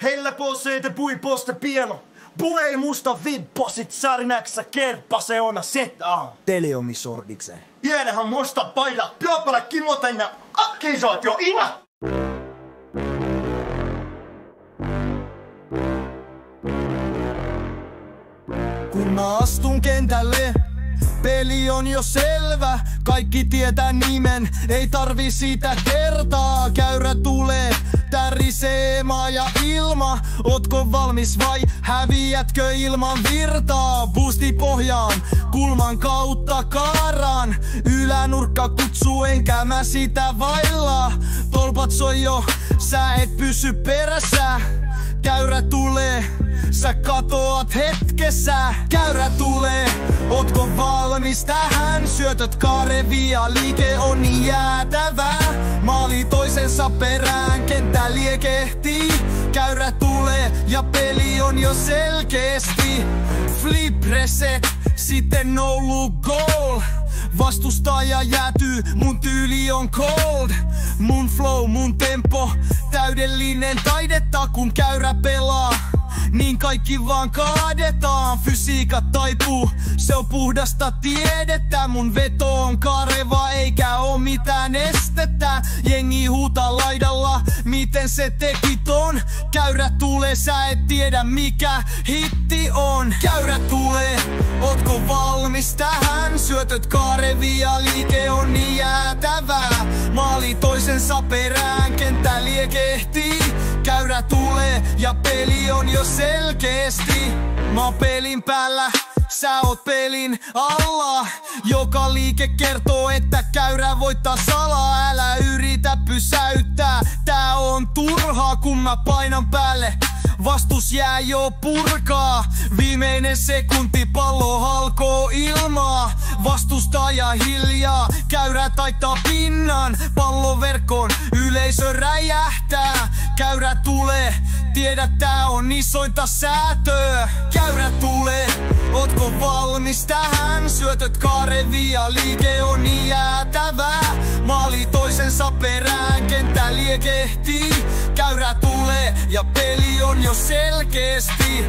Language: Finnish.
Heillä posee te pui poste pieno. Pulei musta vipposit sarinäksä kerppase ona seta. Teleomi sordikseen. Jäädähän musta paida. Pyöpälä kimoten ja akkisoit jo ina. Kun mä astun kentälle, peli on jo selvä. Kaikki tietää nimen, ei tarvi sitä kertaa. Käyrä tulee, tärisee maa ja ilma. Ootko valmis vai häviätkö ilman virtaa? Boosti pohjaan, kulman kautta kaaraan. Ylänurkka kutsuu enkä mä sitä vailla. Tolpat soi jo, sä et pysy perässä. Käyrä tulee, sä katoat hetkessä. Käyrä tulee, ootko valmis tähän? Syötöt karevia, liike on niin jäätävää. Maali toisensa perään, kenttä liekehtii. Käyrä tulee ja peli on jo selkeästi. Flip reset, sitten no look goal. Vastustaja jäätyy, mun tyyli on cold. Mun flow, mun tempo, täydellinen taidetta kun käyrä pelaa. Niin kaikki vaan kaadetaan, fysiikka taipuu, se on puhdasta tiedettä. Mun veto on kareva eikä oo mitään estettä. Jengi huutaa laidalla, miten se teki ton. Käyrä tulee, sä et tiedä mikä hitti on. Käyrä tulee, ootko valmis tähän? Syötöt karevia, liike on niin jäätävää. Maali toisensa perään, kenttä liekehtii. Käyrä tulee ja peli on jo selkeästi. Mä oon pelin päällä, sä oot pelin alla. Joka liike kertoo, että käyrä voittaa salaa. Älä yritä pysäyttää, tää on turhaa kun mä painan päälle. Vastus jää jo purkaa. Viimeinen sekunti pallo halkoo ilmaa. Vastustaja hiljaa, käyrä taittaa pinnan. Pallo verkkoon, yleisö räjähtää. Käyrä tulee, tiedä tää on isointa säätöä. Käyrä tulee, ootko valmis tähän? Syötöt karevia, liike on niin jäätävää. Maali toisensa perään, kenttä liekehtii. Käyrä tulee ja peli on jo selkeästi.